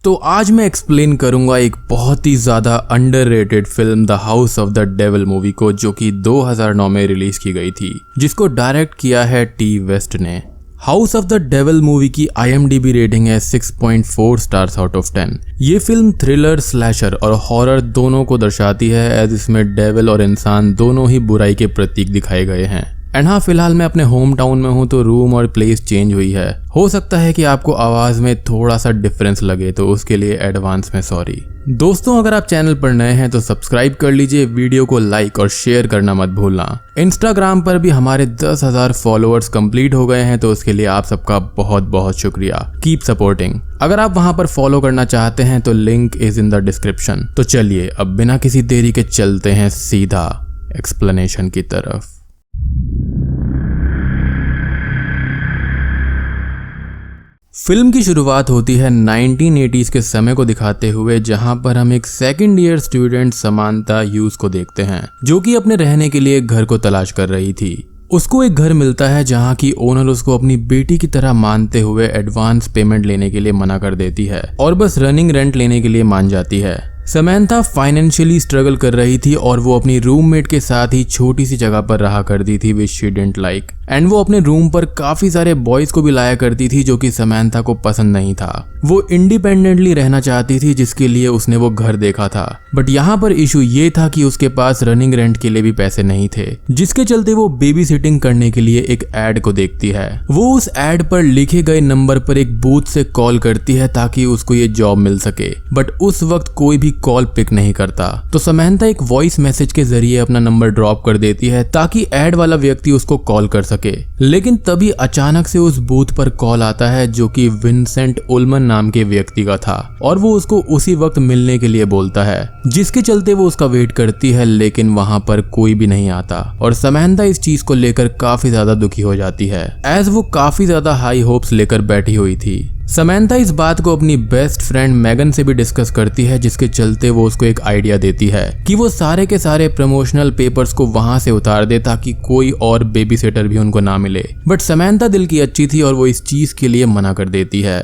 तो आज मैं एक्सप्लेन करूंगा एक बहुत ही ज़्यादा underrated film the house of the devil movie को, जो कि 2009 में रिलीज की गई थी, जिसको डायरेक्ट किया है टी वेस्ट ने। House of the devil movie की IMDb रेटिंग है 6.4 स्टार्स आउट ऑफ 10। ये फिल्म थ्रिलर, स्लैशर और हॉरर दोनों को दर्शाती है, एज इसमें डेविल और इंसान दोनों ही बुराई के प्रतीक दिखाए गए हैं। एंड हाँ, फिलहाल मैं अपने होम टाउन में हूँ, तो रूम और प्लेस चेंज हुई है। हो सकता है कि आपको आवाज में थोड़ा सा डिफरेंस लगे, तो उसके लिए एडवांस में सॉरी। दोस्तों, अगर आप चैनल पर नए हैं तो सब्सक्राइब कर लीजिए, वीडियो को लाइक और शेयर करना मत भूलना। इंस्टाग्राम पर भी हमारे 10,000 फॉलोअर्स कंप्लीट हो गए हैं, तो उसके लिए आप सबका बहुत बहुत शुक्रिया। Keep supporting. अगर आप वहां पर फॉलो करना चाहते हैं तो link is in the description. तो चलिए अब बिना किसी देरी के चलते हैं सीधा एक्सप्लेनेशन की तरफ। फिल्म की शुरुआत होती है 1980s के समय को दिखाते हुए, जहां पर हम एक सेकंड ईयर स्टूडेंट समांता ह्यूज को देखते हैं, जो कि अपने रहने के लिए एक घर को तलाश कर रही थी। उसको एक घर मिलता है जहां की ओनर उसको अपनी बेटी की तरह मानते हुए एडवांस पेमेंट लेने के लिए मना कर देती है और बस रनिंग रेंट लेने के लिए मान जाती है। समांथा फाइनेंशियली स्ट्रगल कर रही थी और वो अपनी रूममेट के साथ ही छोटी सी जगह पर रहा करती थी, which she didn't like. And वो अपने रूम पर काफी सारे बॉयज को भी लाया करती थी, जो कि समांथा को पसंद नहीं था। वो इंडिपेंडेंटली रहना चाहती थी, जिसके लिए उसने वो घर देखा था। बट यहाँ पर इशू ये था कि उसके पास रनिंग रेंट के लिए भी पैसे नहीं थे, जिसके चलते वो बेबी सिटिंग करने के लिए एक एड को देखती है। वो उस एड पर लिखे गए नंबर पर एक बूथ से कॉल करती है ताकि उसको ये जॉब मिल सके, बट उस वक्त कोई भी कॉल पिक नहीं करता। तो समांथा एक वॉइस मैसेज के जरिए अपना नंबर ड्रॉप कर देती है ताकि एड वाला व्यक्ति उसको कॉल कर सके। लेकिन तभी अचानक से उस बूथ पर कॉल आता है, जो कि विंसेंट उल्मन नाम के व्यक्ति का था, और वो उसको उसी वक्त मिलने के लिए बोलता है, जिसके चलते वो उसका वेट करती है, लेकिन वहां पर कोई भी नहीं आता। और समांथा इस चीज को लेकर काफी ज्यादा दुखी हो जाती है, एज वो काफी ज्यादा हाई होप्स लेकर बैठी हुई थी। समांथा इस बात को अपनी बेस्ट फ्रेंड मैगन से भी डिस्कस करती है, जिसके चलते वो उसको एक आइडिया देती है कि वो सारे के सारे प्रमोशनल पेपर्स को वहां से उतार दे ताकि कोई और बेबी सिटर भी उनको ना मिले। बट समांथा दिल की अच्छी थी और वो इस चीज के लिए मना कर देती है।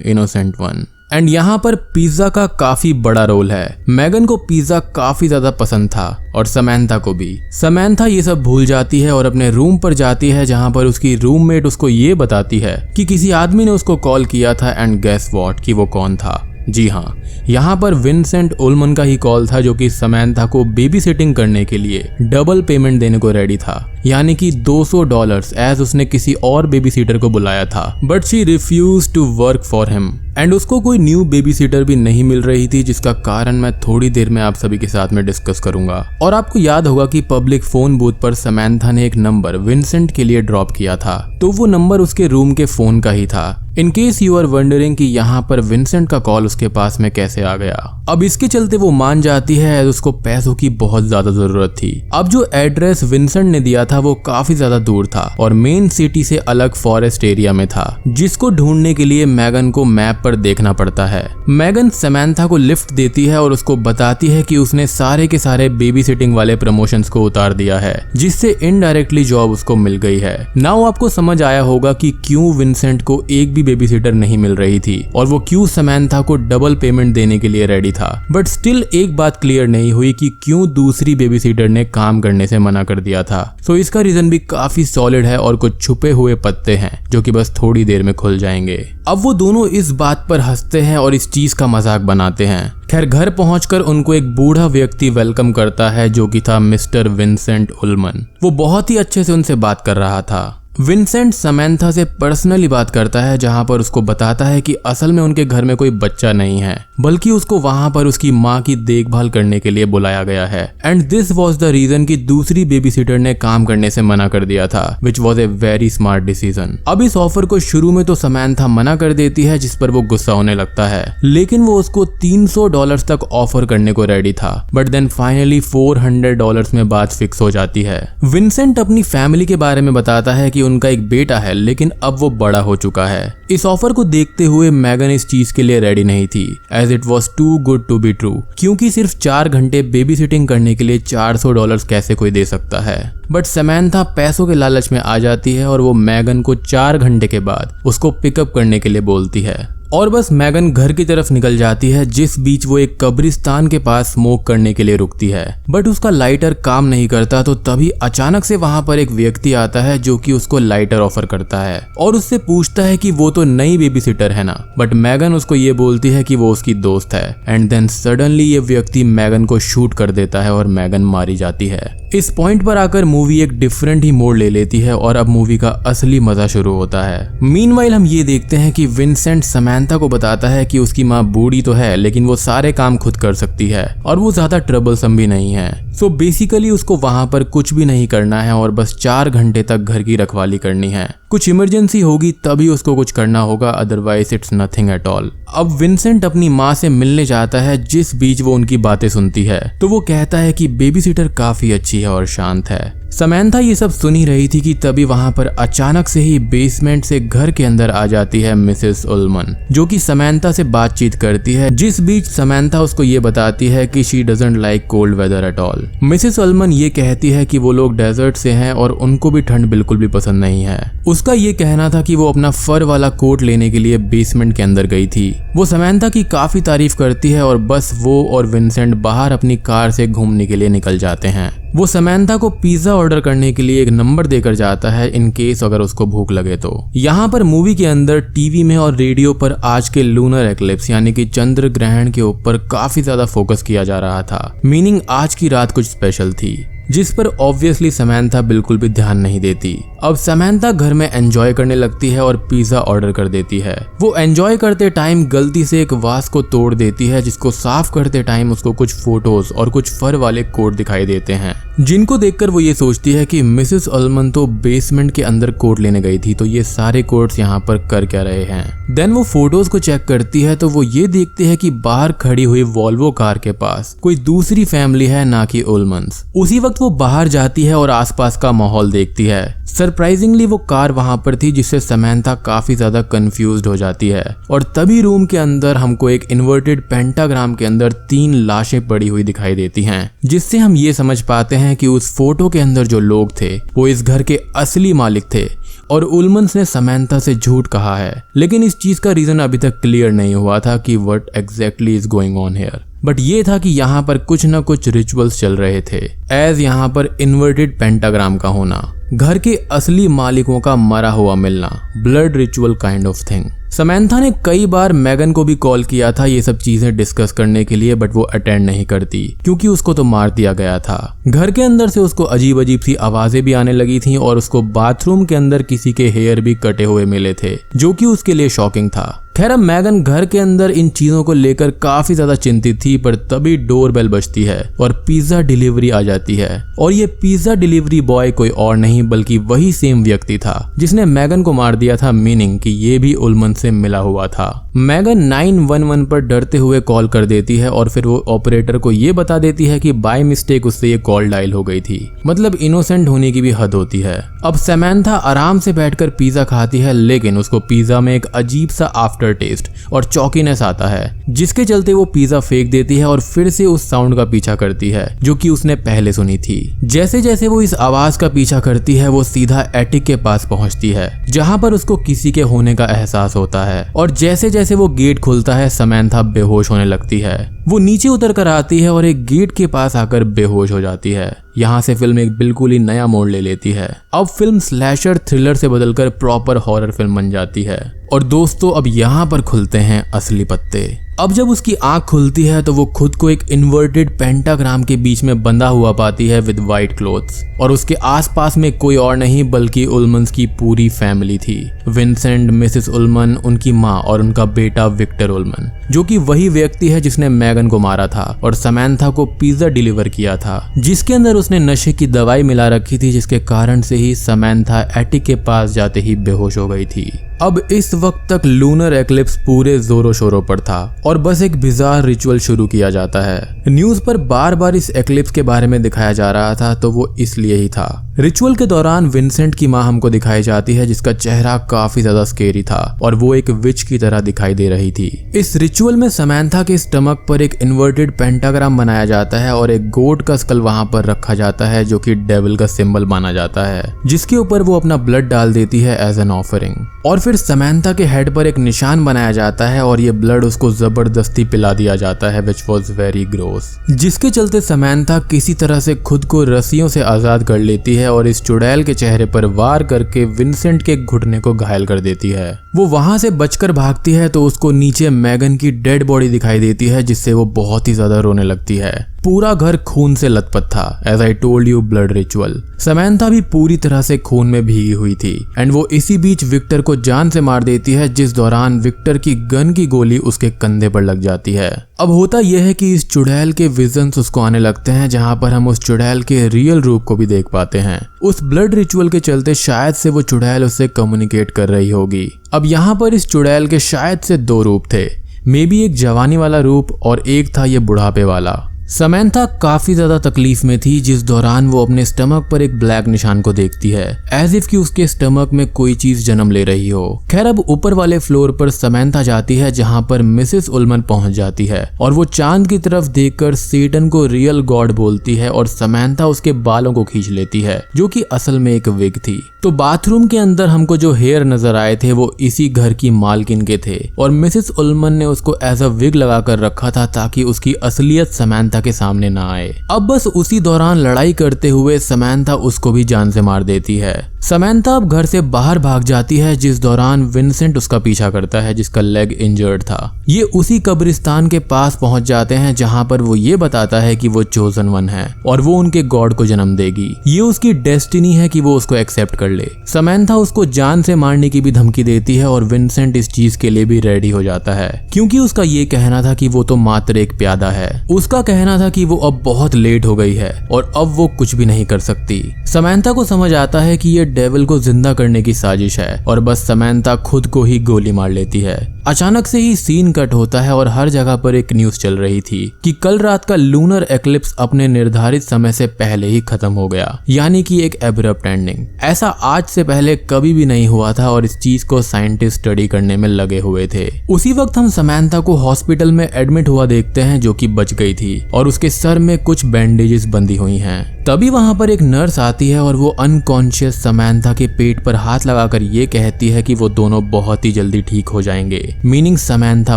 Innocent one. एंड यहाँ पर पिज्जा का काफी बड़ा रोल है। मैगन को पिज्जा काफी ज्यादा पसंद था और समांथा को भी। समांथा ये सब भूल जाती है और अपने रूम पर जाती है, जहाँ पर उसकी रूममेट उसको ये बताती है कि किसी आदमी ने उसको कॉल किया था। एंड गेस व्हाट, कि वो कौन था? जी हाँ, यहाँ पर विंसेंट उल्मन का ही कॉल था, जो कि समांथा को बेबी सिटिंग करने के लिए डबल पेमेंट देने को रेडी था, यानी कि $200, एज उसने किसी और बेबी सीटर को बुलाया था। But she refuse to work for him. And उसको कोई न्यू बेबी सीटर भी नहीं मिल रही थी, जिसका कारण मैं थोड़ी देर में आप सभी के साथ में डिस्कस करूंगा। और आपको याद होगा कि पब्लिक फोन बूथ पर समांथा ने एक नंबर विंसेंट के लिए ड्रॉप किया था, तो वो नंबर उसके रूम के फोन का ही था। In case you are wondering कि यहाँ पर विंसेंट का कॉल उसके पास में कैसे आ गया। अब इसके चलते वो मान जाती है, उसको पैसों की बहुत ज्यादा जरूरत थी। अब जो एड्रेस विंसेंट ने दिया था वो काफी ज्यादा दूर था और मेन सिटी से अलग फॉरेस्ट एरिया में था, जिसको ढूंढने के लिए मैगन को मैप पर देखना पड़ता है। मैगन समांथा को लिफ्ट देती है और उसको बताती है कि उसने सारे के सारे बेबी सिटिंग वाले प्रमोशंस को उतार दिया है, जिससे इनडायरेक्टली जॉब उसको मिल गई है। नाउ आपको समझ आया होगा कि क्यों विंसेंट को एक भी बेबी सिटर नहीं मिल रही थी और वो क्यों समांथा को डबल पेमेंट देने के लिए रेडी था। बट स्टिल एक बात क्लियर नहीं हुई कि क्यों दूसरी बेबी सिटर ने काम करने से मना कर दिया था। सो इसका रीजन भी काफी सॉलिड है और कुछ छुपे हुए पत्ते हैं, जो कि बस थोड़ी देर में खुल जाएंगे। अब वो दोनों इस बात पर हंसते हैं और इस चीज का मजाक बनाते हैं। खैर, घर पहुंचकर उनको एक बूढ़ा व्यक्ति वेलकम करता है, जो कि था मिस्टर विंसेंट उल्मन। वो बहुत ही अच्छे से उनसे बात कर रहा था। विंसेंट समांथा से पर्सनली बात करता है, जहां पर उसको बताता है कि असल में उनके घर में कोई बच्चा नहीं है, बल्कि उसको वहां पर उसकी माँ की देखभाल करने के लिए बुलाया गया है। And this was the reason कि दूसरी बेबी सिटर ने काम करने से मना कर दिया था, which was a very smart decision. अब इस ऑफर को शुरू में तो समांथा मना कर देती है, जिस पर वो गुस्सा होने लगता है, लेकिन वो उसको $300 तक ऑफर करने को रेडी था। बट देन फाइनली $400 में बात फिक्स हो जाती है। विंसेंट अपनी फैमिली के बारे में बताता है कि उनका एक बेटा है, लेकिन अब वो बड़ा हो चुका है। इस ऑफर को देखते हुए मैगन इस चीज के लिए रेडी नहीं थी, as it was too good to be true, क्योंकि सिर्फ 4 घंटे बेबी सिटिंग करने के लिए $400 कैसे कोई दे सकता है। बट समांथा पैसों के लालच में आ जाती है और वो मैगन को 4 घंटे के बाद उसको पिकअप करने के लिए बोलती है। और बस मैगन घर की तरफ निकल जाती है, जिस बीच वो एक कब्रिस्तान के पास स्मोक करने के लिए रुकती है। बट उसका लाइटर काम नहीं करता, तो तभी अचानक से वहां पर एक व्यक्ति आता है जो कि उसको लाइटर ऑफर करता है और उससे पूछता है कि वो तो नई बेबी सिटर है ना। बट मैगन उसको ये बोलती है कि वो उसकी दोस्त है। एंड देन सडनली ये व्यक्ति मैगन को शूट कर देता है और मैगन मारी जाती है। इस पॉइंट पर आकर मूवी एक डिफरेंट ही मोड़ ले लेती है और अब मूवी का असली मजा शुरू होता है। मीनवाइल हम ये देखते हैं कि विंसेंट समैंथा को बताता है कि उसकी माँ बूढ़ी तो है, लेकिन वो सारे काम खुद कर सकती है और वो ज्यादा ट्रबलसम भी नहीं है। सो बेसिकली उसको वहां पर कुछ भी नहीं करना है और बस 4 घंटे तक घर की रखवाली करनी है। कुछ इमरजेंसी होगी तभी उसको कुछ करना होगा, otherwise it's nothing at all. अब विंसेंट अपनी माँ से मिलने जाता है, जिस बीच वो उनकी बातें सुनती है तो वो कहता है कि बेबी सिटर काफी अच्छी है और शांत है। समैंथा ये सब सुन ही रही थी कि तभी वहां पर अचानक से ही बेसमेंट से घर के अंदर आ जाती है मिसेस उल्मन, जो कि समैंथा से बातचीत करती है, जिस बीच समैंथा उसको ये बताती है कि she doesn't like cold weather at all. Mrs Ullman ये कहती है कि वो लोग डेजर्ट से हैं और उनको भी ठंड बिल्कुल भी पसंद नहीं है। उसका ये कहना था कि वो अपना फर वाला कोट लेने के लिए बेसमेंट के अंदर गई थी। वो समैंथा की काफी तारीफ करती है और बस वो और विंसेंट बाहर अपनी कार से घूमने के लिए निकल जाते हैं। वो समैंथा को पिज्जा ऑर्डर करने के लिए एक नंबर देकर जाता है इन केस अगर उसको भूख लगे तो। यहाँ पर मूवी के अंदर टीवी में और रेडियो पर आज के लूनर एक्लिप्स यानी कि चंद्र ग्रहण के ऊपर काफी ज्यादा फोकस किया जा रहा था, मीनिंग आज की रात कुछ स्पेशल थी, जिस पर ऑब्वियसली समैंथा बिल्कुल भी ध्यान नहीं देती। अब समैंथा घर में एंजॉय करने लगती है और पिज्जा ऑर्डर कर देती है। वो एंजॉय करते टाइम गलती से एक वास को तोड़ देती है, जिसको साफ करते टाइम उसको कुछ फोटोज और कुछ फर वाले कोट दिखाई देते हैं, जिनको देखकर वो ये सोचती है कि मिसेस उल्मन तो बेसमेंट के अंदर कोट लेने गई थी, तो ये सारे कोट्स यहाँ पर कर क्या रहे हैं। देन वो फोटोज को चेक करती है तो वो ये देखती है कि बाहर खड़ी हुई वॉल्वो कार के पास कोई दूसरी फैमिली है, ना कि उल्मन्स। उसी वक्त वो बाहर जाती है और आसपास का माहौल देखती है। सरप्राइजिंगली वो कार वहां पर थी, जिससे समैंथा काफी ज्यादा कंफ्यूज्ड हो जाती है और तभी रूम के अंदर हमको एक इन्वर्टेड पेंटाग्राम के अंदर 3 लाशें पड़ी हुई दिखाई देती हैं, जिससे हम ये समझ पाते हैं कि उस फोटो के अंदर जो लोग थे वो इस घर के असली मालिक थे और उल्मन्स ने समैंथा से झूठ कहा है। लेकिन इस चीज का रीजन अभी तक क्लियर नहीं हुआ था कि what exactly is going on here. But ये था कि यहाँ पर कुछ न कुछ रिचुअल्स चल रहे थे, एज यहाँ पर इन्वर्टेड पेंटाग्राम का होना, घर के असली मालिकों का मरा हुआ मिलना, blood ritual kind of thing. Samantha ने कई बार मैगन को भी कॉल किया था ये सब चीजें डिस्कस करने के लिए, बट वो अटेंड नहीं करती क्योंकि उसको तो मार दिया गया था। घर के अंदर से उसको अजीब अजीब सी आवाजें भी आने लगी थी और उसको बाथरूम के अंदर किसी के हेयर भी कटे हुए मिले थे, जो कि उसके लिए शॉकिंग था। खैर अब मैगन घर के अंदर इन चीजों को लेकर काफी ज्यादा चिंतित थी, पर तभी डोरबेल बजती है और पिज्जा डिलीवरी आ जाती है। और ये पिज्जा डिलीवरी बॉय कोई और नहीं बल्कि वही सेम व्यक्ति था जिसने मैगन को मार दिया था, मीनिंग कि ये भी उल्मन से मिला हुआ था। मैगन 911 पर डरते हुए कॉल कर देती है और फिर वो ऑपरेटर को ये बता देती है कि बाय मिस्टेक उससे ये कॉल डायल हो गई थी। मतलब इनोसेंट होने की भी हद होती है। अब समैंथा आराम से बैठकर पिज्जा खाती है, लेकिन उसको पिज्जा में एक अजीब सा आफ्टर टेस्ट और चौकीनेस आता है, जिसके चलते वो पिज्जा फेंक देती है और फिर से उस साउंड का पीछा करती है जो कि उसने पहले सुनी थी। जैसे जैसे वो इस आवाज का पीछा करती है वो सीधा एटिक के पास पहुंचती है, जहां पर उसको किसी के होने का एहसास होता है। और जैसे जैसे वो गेट खुलता है समैंथा बेहोश होने लगती है। वो नीचे उतर कर आती है और एक गेट के पास आकर बेहोश हो जाती है। यहाँ से फिल्म एक बिल्कुल ही नया मोड़ ले लेती है। अब फिल्म स्लैशर थ्रिलर से बदलकर प्रॉपर हॉरर फिल्म बन जाती है। और दोस्तों अब यहाँ पर खुलते हैं असली पत्ते। अब जब उसकी आंख खुलती है तो वो खुद को एक इन्वर्टेड पेंटाग्राम के बीच में बंधा हुआ पाती है विद वाइट क्लोथ्स, और उसके आसपास में कोई और नहीं बल्कि उल्मन्स की पूरी फैमिली थी। विंसेंट, मिसेस उल्मन, उनकी माँ और उनका बेटा विक्टर उल्मन, जो कि वही व्यक्ति है जिसने मैगन को मारा था और समैंथा को पिज्जा डिलीवर किया था, जिसके अंदर उसने नशे की दवाई मिला रखी थी, जिसके कारण से ही समैंथा एटिक के पास जाते ही बेहोश हो गई थी। अब इस वक्त तक लूनर एक्लिप्स पूरे जोरों शोरों पर था और बस एक बिजार रिचुअल शुरू किया जाता है। न्यूज पर बार बार इस एक्लिप्स के बारे में दिखाया जा रहा था, तो वो इसलिए ही था रिचुअल के दौरान विंसेंट की माँ हमको दिखाई जाती है जिसका चेहरा काफी ज्यादा स्केरी था और वो एक विच की तरह दिखाई दे रही थी। इस रिचुअल में समैंथा के स्टमक पर एक इन्वर्टेड पेंटाग्राम बनाया जाता है और एक गोट का स्कल वहां पर रखा जाता है जो कि डेविल का सिंबल माना जाता है, जिसके ऊपर वो अपना ब्लड डाल देती है एज एन ऑफरिंग। और फिर समैंथा के हेड पर एक निशान बनाया जाता है और ये ब्लड उसको जबरदस्ती पिला दिया जाता है विच वॉज वेरी ग्रोस, जिसके चलते समैंथा किसी तरह से खुद को रस्सियों से आजाद कर लेती है और इस चुड़ैल के चेहरे पर वार करके विंसेंट के घुटने को घायल कर देती है। वो वहां से बचकर भागती है तो उसको नीचे मैगन की डेड बॉडी दिखाई देती है जिससे वो बहुत ही ज्यादा रोने लगती है। पूरा घर खून से लथपथ था, as I told you blood ritual. Samantha भी पूरी तरह से खून में भीगी हुई थी एंड वो इसी बीच विक्टर को जान से मार देती है, जिस दौरान विक्टर की गन की गोली उसके कंधे पर लग जाती है। अब होता यह है कि इस चुड़ैल के विजन्स उसको आने लगते हैं जहां पर हम उस चुड़ैल के रियल रूप को भी देख पाते हैं। उस ब्लड रिचुअल के चलते शायद से वो चुड़ैल उससे कम्युनिकेट कर रही होगी। अब यहाँ पर इस चुड़ैल के शायद से 2 रूप थे, मे बी एक जवानी वाला रूप और एक था ये बुढ़ापे वाला। समैंथा काफी ज्यादा तकलीफ में थी जिस दौरान वो अपने स्टमक पर एक ब्लैक निशान को देखती है, एज इफ कि उसके स्टमक में कोई चीज जन्म ले रही हो। खैर अब ऊपर वाले फ्लोर पर समैंथा जाती है जहां पर मिसेस उल्मन पहुंच जाती है और वो चांद की तरफ देखकर सेटन को रियल गॉड बोलती है और समैंथा उसके बालों को खींच लेती है जो कि असल में एक विग थी। तो बाथरूम के अंदर हमको जो हेयर नजर आए थे वो इसी घर की मालकिन के थे और मिसेस उल्मन ने उसको एज अ विग लगा कर रखा था ताकि उसकी असलियत समैंथा के सामने ना आए। अब बस उसी दौरान लड़ाई करते हुए समैंथा उसको भी जान से मार देती है। समैंथा अब घर से बाहर भाग जाती है जिस दौरान विंसेंट उसका पीछा करता है जिसका लेग इंजर्ड था। ये उसी कब्रिस्तान के पास पहुंच जाते हैं जहां पर वो ये बताता है कि वो चोजन वन है और वो उनके गॉड को जन्म देगी। ये उसकी डेस्टिनी है कि वो उसको एक्सेप्ट कर ले। समैंथा उसको जान से मारने की भी धमकी देती है और विंसेंट इस चीज के लिए भी रेडी हो जाता है क्योंकि उसका ये कहना था कि वो तो मात्र एक प्यादा है। उसका कहना था कि वो अब बहुत लेट हो गई है और अब वो कुछ भी नहीं कर सकती। समैंथा को समझ आता है कि ये डेविल को जिंदा करने की साजिश है और बस समैंथा खुद को ही गोली मार लेती है। अचानक से ही सीन कट होता है और हर जगह पर एक न्यूज चल रही थी कि कल रात का लूनर एक्लिप्स अपने निर्धारित समय से पहले ही खत्म हो गया, यानी कि एक एब्रप्ट एंडिंग। ऐसा आज से पहले कभी भी नहीं हुआ था और इस चीज को साइंटिस्ट स्टडी करने में लगे हुए थे। उसी वक्त हम समैंथा को हॉस्पिटल में एडमिट हुआ देखते हैं जो कि बच गई थी और उसके सर में कुछ बैंडेजेस बंधी हुई हैं। तभी वहां पर एक नर्स आती है और वो अनकॉन्शियस समैंथा के पेट पर हाथ लगाकर ये कहती है कि वो दोनों बहुत ही जल्दी ठीक हो जाएंगे, meaning Samantha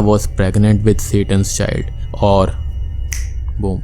was pregnant with Satan's child. और बूम,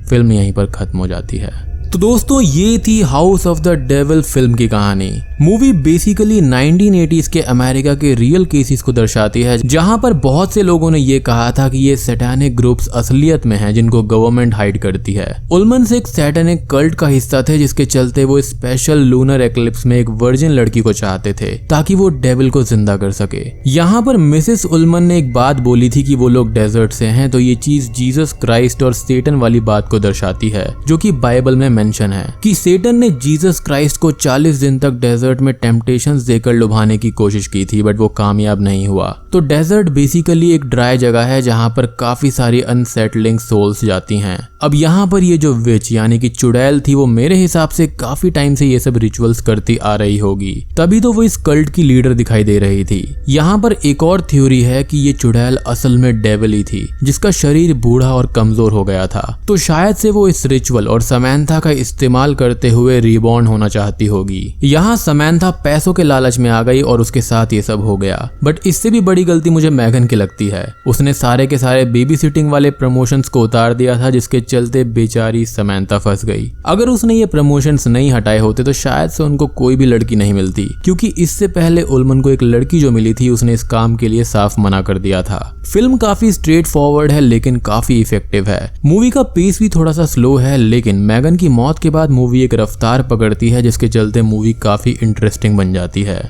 फिल्म यहीं पर खत्म हो जाती है। तो दोस्तों ये थी house of the devil film की कहानी। मूवी बेसिकली 1980s के अमेरिका के रियल केसेस को दर्शाती है जहां पर बहुत से लोगों ने ये कहा था कि ये सैटानिक ग्रुप्स असलियत में हैं जिनको गवर्नमेंट हाइड करती है। उल्मन एक सैटानिक कल्ट का हिस्सा थे जिसके चलते वो स्पेशल लूनर एक्लिप्स में एक वर्जिन लड़की को चाहते थे ताकि वो डेविल को जिंदा कर सके। यहाँ पर मिसेस उल्मन ने एक बात बोली थी कि वो लोग डेजर्ट से हैं, तो ये चीज जीसस क्राइस्ट और सेटन वाली बात को दर्शाती है जो कि बाइबल में मेंशन है कि सेटन ने जीसस क्राइस्ट को 40 दिन तक डेजर्ट में टेम्पटेशंस देकर लुभाने की कोशिश की थी बट वो कामयाब नहीं हुआ। तो डेजर्ट बेसिकली एक ड्राई जगह है जहां पर काफी सारी अनसेटलिंग सोल्स जाती हैं। अब यहाँ पर ये जो विच यानी कि चुड़ैल थी वो मेरे हिसाब से काफी टाइम से ये सब रिचुअल्स करती आ रही होगी, तभी तो वो इस कल्ट की लीडर दिखाई दे रही थी। यहाँ पर एक और थ्योरी है कि ये चुड़ैल असल में डेविल ही थी जिसका शरीर बूढ़ा और कमजोर हो गया था, तो शायद से वो इस रिचुअल और समैंथा का इस्तेमाल करते हुए रिबॉर्न होना चाहती होगी। यहाँ समैंथा पैसों के लालच में आ गई और उसके साथ ये सब हो गया। बट इससे भी बड़ी गलती मुझे मैगन की लगती है। उसने सारे के सारे बेबी सिटिंग वाले प्रमोशंस को उतार दिया था जिसके चलते बेचारी समैंथा फंस गई। अगर उसने ये प्रमोशंस नहीं हटाए होते तो शायद से उनको कोई भी लड़की नहीं मिलती, क्योंकि इससे पहले उल्मन को एक लड़की जो मिली थी उसने इस काम के लिए साफ मना कर दिया था। फिल्म काफी स्ट्रेट फॉरवर्ड है लेकिन काफी इफेक्टिव है। मूवी का पेस भी थोड़ा सा स्लो है लेकिन मैगन की मौत के बाद मूवी एक रफ्तार पकड़ती है जिसके चलते मूवी काफी इंटरेस्टिंग बन जाती है।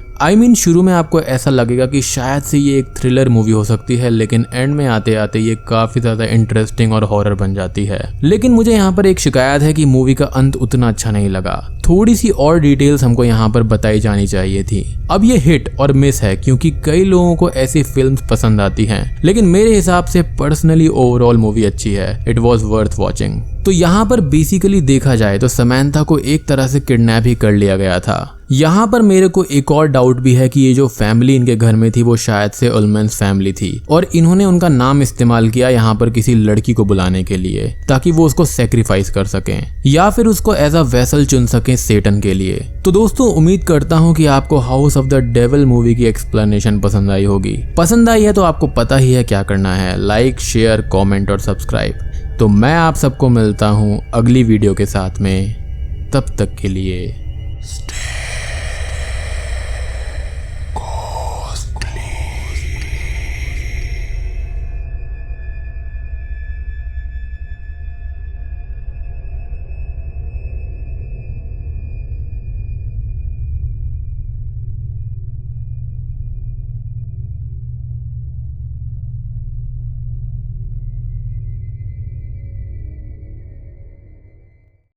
शुरू में आपको ऐसा लगेगा कि शायद से ये एक थ्रिलर मूवी हो सकती है लेकिन एंड में आते आते ये काफी ज्यादा इंटरेस्टिंग और हॉरर बन जाती है। लेकिन मुझे यहाँ पर एक शिकायत है कि मूवी का अंत उतना अच्छा नहीं लगा। थोड़ी सी और डिटेल्स हमको यहाँ पर बताई जानी चाहिए थी। अब ये हिट और मिस है क्योंकि कई लोगों को ऐसी फिल्म्स पसंद आती हैं, लेकिन मेरे हिसाब से पर्सनली ओवरऑल मूवी अच्छी है। It was worth watching. तो तो यहाँ पर बेसिकली देखा जाए तो समंथा को एक तरह से किडनैप ही कर लिया गया था। यहाँ पर मेरे को एक और डाउट भी है कि ये जो फैमिली इनके घर में थी वो शायद से उल्मेंस फैमिली थी और इन्होंने उनका नाम इस्तेमाल किया यहाँ पर किसी लड़की को बुलाने के लिए ताकि वो उसको सेक्रीफाइस कर सकें या फिर उसको एज अ वेसल चुन सकें सेटन के लिए। तो दोस्तों उम्मीद करता हूँ कि आपको house of the devil movie की एक्सप्लेनेशन पसंद आई होगी। पसंद आई है तो आपको पता ही है क्या करना है, लाइक शेयर कॉमेंट और सब्सक्राइब। तो मैं आप सबको मिलता हूँ अगली वीडियो के साथ में, तब तक के लिए